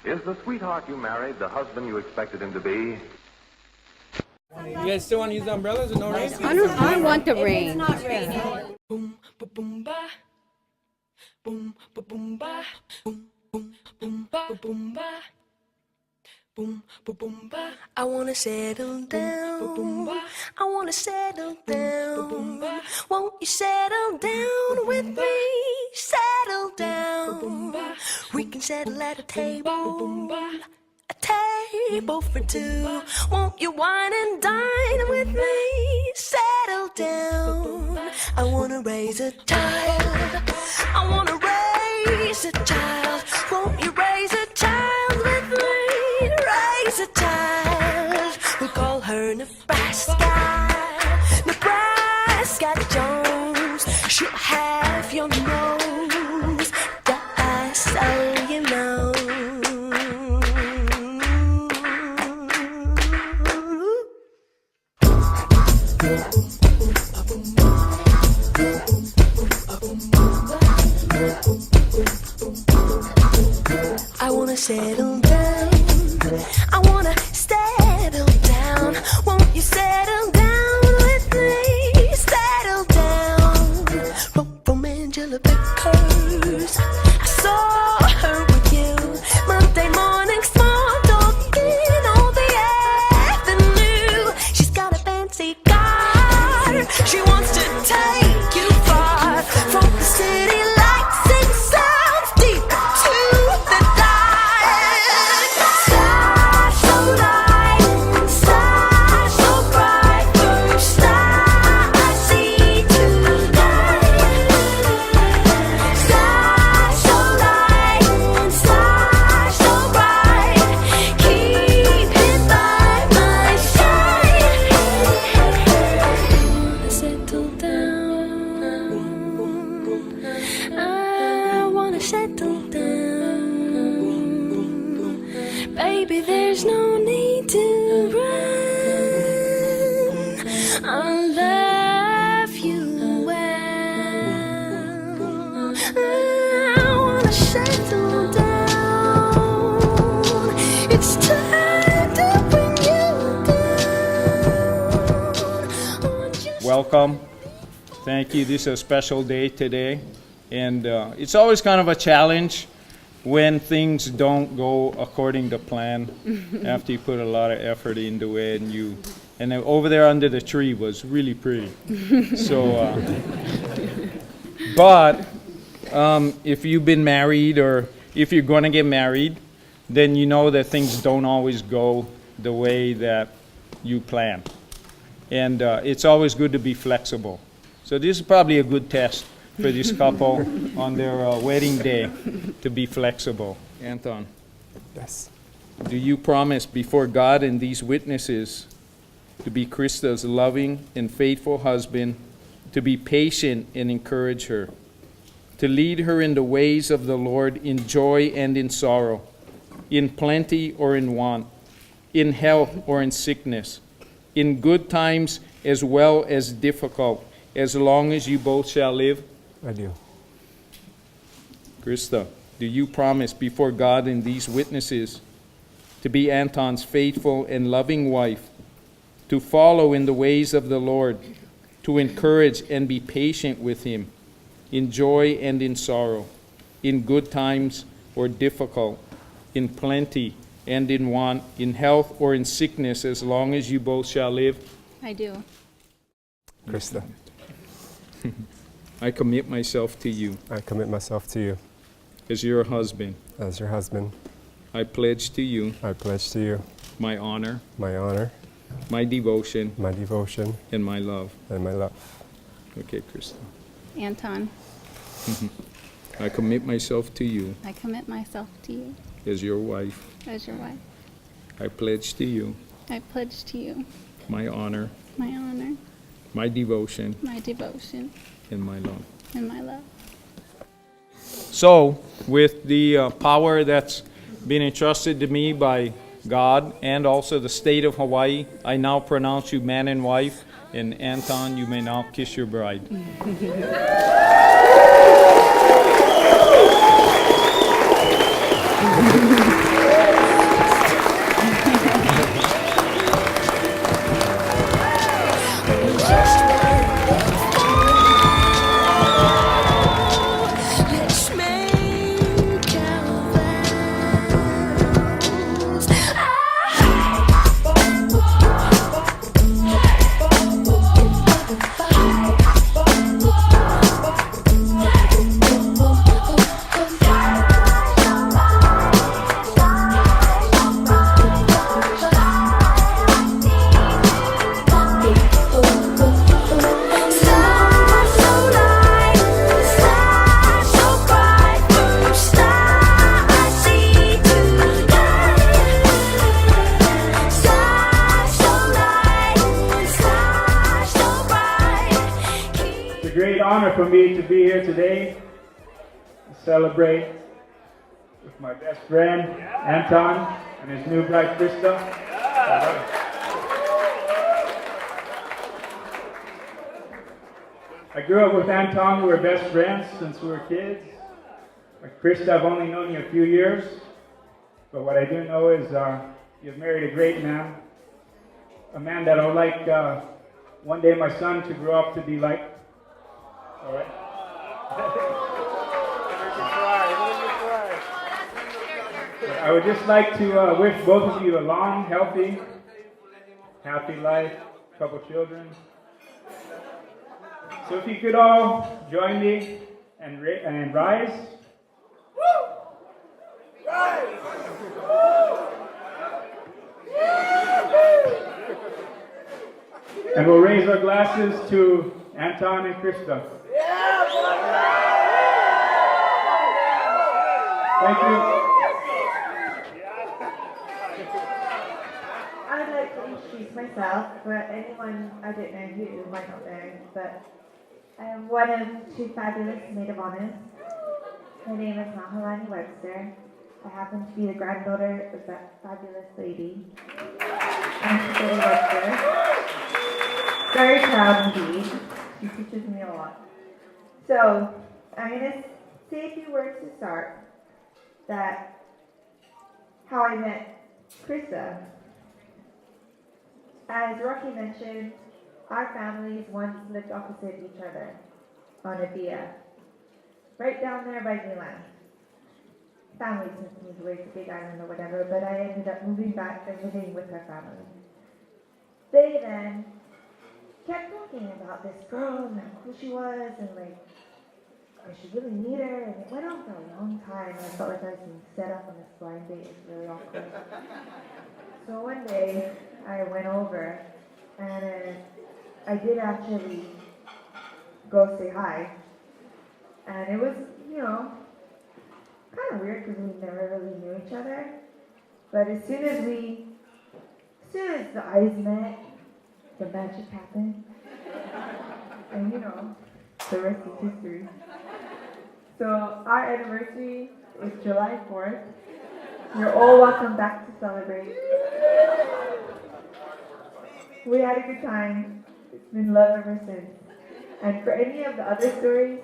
Is the sweetheart you married the husband you expected him to be? You guys still want to use the umbrellas or no rain? I want the rain. It's not raining. Boom, ba boom ba. Boom, ba boom ba. Boom, boom, boom ba boom ba. Boom, ba boom ba. I wanna settle down. Boom, ba boom ba. I wanna settle down. Boom, ba. Won't you settle down with me? Settle down. We can settle at a table. A table for two. Won't you wine and dine with me? Settle down. I wanna raise a child. I wanna raise a child. Won't you raise a child with me? Raise a child. We'll call her Nebraska. Nebraska Jones. She'll have your nose. Just so you know. I wanna settle down. I wanna settle down. Won't you settle down with me? Settle down. From Angela Vickers. I saw her with you Monday morning, small talking on the avenue. She's got a fancy car. She wants to take you far from the city lights and sounds deep to the dark. Star so light, star so bright, first star I see tonight. Star so light, star so bright, keep it by my side. I wanna settle down. Baby, there's no need to run. I'll love you well. I wanna settle down. It's time to bring you down. Welcome. Thank you. This is a special day today. And it's always kind of a challenge when things don't go according to plan after you put a lot of effort into it. And then over there under the tree was really pretty. So, but if you've been married or if you're going to get married, then you know that things don't always go the way that you plan. And it's always good to be flexible. So this is probably a good test for this couple on their wedding day to be flexible. Anton, Yes. do you promise before God and these witnesses to be Christa's loving and faithful husband, to be patient and encourage her, to lead her in the ways of the Lord in joy and in sorrow, in plenty or in want, in health or in sickness, in good times as well as difficult, as long as you both shall live? I do. Christa, do you promise before God and these witnesses to be Anton's faithful and loving wife, to follow in the ways of the Lord, to encourage and be patient with him, in joy and in sorrow, in good times or difficult, in plenty and in want, in health or in sickness, as long as you both shall live? I do. Christa, I commit myself to you I commit myself to you as your husband. as your husband. I pledge to you I pledge to you my honor, my honor, my devotion, my devotion, and my love. and my love. Okay, Christa. Anton, I commit myself to you I commit myself to you as your wife. as your wife. I pledge to you I pledge to you my honor, my honor, my devotion, my devotion, and my love. and my love. So, with the power that's been entrusted to me by God and also the state of Hawaii, I now pronounce you man and wife. And Anton, you may now kiss your bride. for me to be here today to celebrate with my best friend, Anton, and his new bride, Christa. I grew up with Anton. We were best friends since we were kids. With Christa, I've only known you a few years, but what I do know is you've married a great man, a man that I would like one day my son to grow up to be like. All right? But I would just like to wish both of you a long, healthy, happy life, a couple children. So if you could all join me and rise. And we'll raise our glasses to Anton and Christa. Thank you. I would like to introduce myself for anyone I don't know who might not know, but I am one of two fabulous maid of honors. Her name is Mahalani Webster. I happen to be the granddaughter of that fabulous lady, Auntie Webster. Very proud indeed. She teaches me a lot. So, I'm going to say a few words to start. That how I met Christa. As Rocky mentioned, our families once lived opposite each other on a villa, right down there by Milan. Families moved away to Big Island or whatever, but I ended up moving back and living with her family. They then kept talking about this girl and how cool she was and like, I should really meet her, and it went on for a long time. I felt like I was being set up on this blind date. It was really awkward. So one day, I went over, and I did actually go say hi. And it was, kind of weird because we never really knew each other. But as soon as the eyes met, the magic happened. And the rest is history. So our anniversary is July 4th. You're all welcome back to celebrate. We had a good time. It's been love ever since. And for any of the other stories,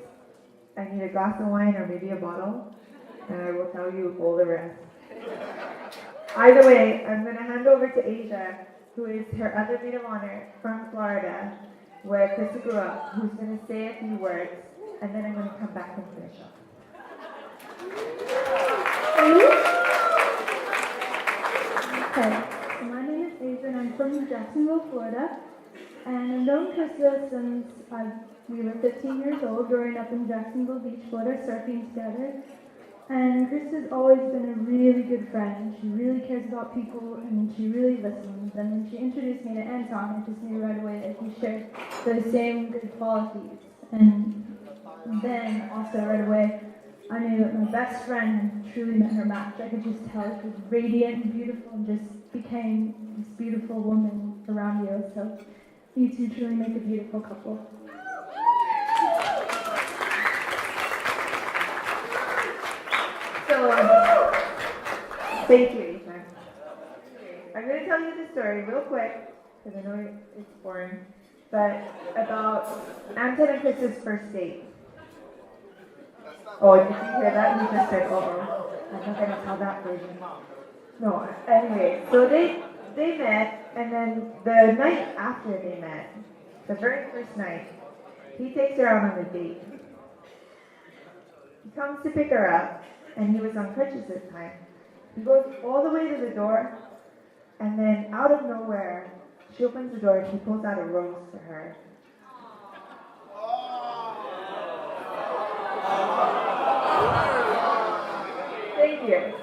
I need a glass of wine or maybe a bottle, and I will tell you all the rest. Either way, I'm going to hand over to Asia, who is her other maid of honor from Florida, where Christa grew up, who's going to say a few words, and then I'm going to come back and finish up. Okay, so my name is Asia and I'm from Jacksonville, Florida. And I've known Christa since we were 15 years old, growing up in Jacksonville Beach, Florida, surfing together. And Christa's always been a really good friend. She really cares about people and she really listens. And when she introduced me to Anton, I just knew right away that we shared those same good qualities. And then also right away, I knew that my best friend truly met her match. I could just tell she was radiant and beautiful and just became this beautiful woman around you. So you two truly make a beautiful couple. So, thank you, Ethan. I'm going to tell you the story real quick, because I know it's boring, but about Anton and Chris's first date. Oh, did you hear that? You just said, oh, I'm not going to tell that version. No, anyway, so they met, and then the night after they met, the very first night, he takes her out on a date. He comes to pick her up, and he was on crutches this time. He goes all the way to the door, and then out of nowhere, she opens the door and he pulls out a rose for her. Thank you.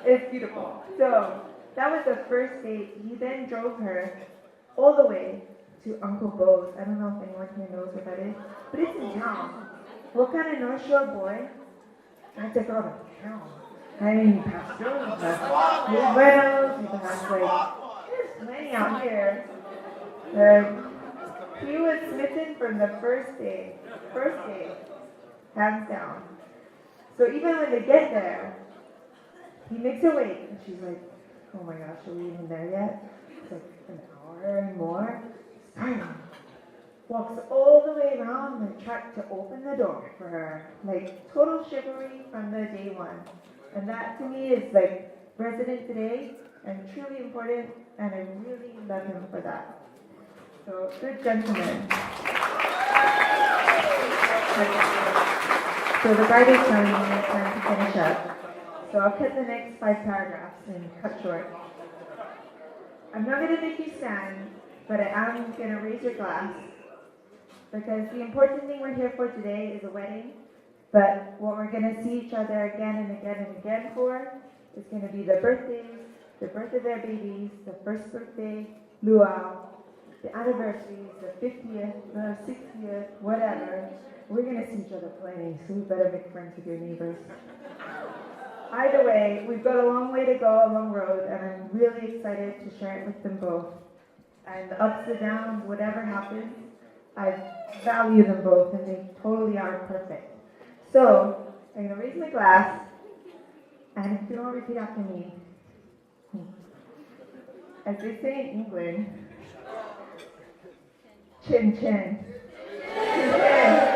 It's beautiful. So, that was the first date. He then drove her all the way to Uncle Bo's. I don't know if anyone here knows what that is, but it's in town. What kind of North Shore boy? I took all the town. I mean, you pass those, you pass New Buenos, you pass there's many out here. He was smitten from the first day. First day, hands down. So even when they get there, he makes her wait, and she's like, oh my gosh, are we even there yet? It's like an hour and more. Walks all the way around the truck to open the door for her. Like total chivalry from the day one. And that to me is like resident today and truly important, and I really love him for that. So good gentleman. So the bride is telling me it's time to finish up. So I'll cut the next 5 paragraphs and cut short. I'm not going to make you stand, but I am going to raise your glass, because the important thing we're here for today is a wedding, but what we're going to see each other again and again and again for is going to be the birthdays, the birth of their babies, the first birthday, luau, the anniversaries, the 50th, the 60th, whatever. We're going to see each other plenty, so we better make friends with your neighbors. Either way, we've got a long way to go, a long road, and I'm really excited to share it with them both. And the ups and downs, whatever happens, I value them both, and they totally are perfect. So, I'm going to raise my glass, and if you don't repeat after me, as they say in England, chin chin. Chin chin.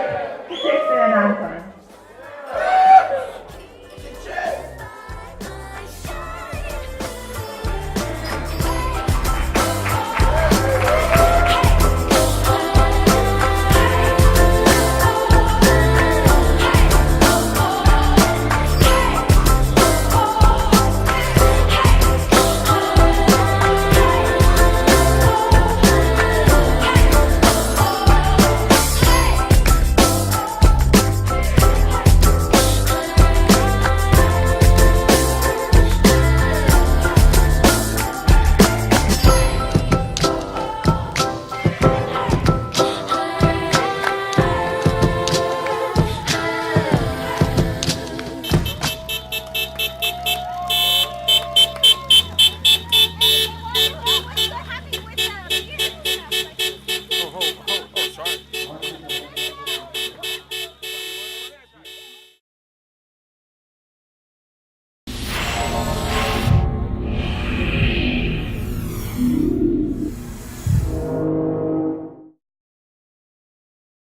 Christa Anton.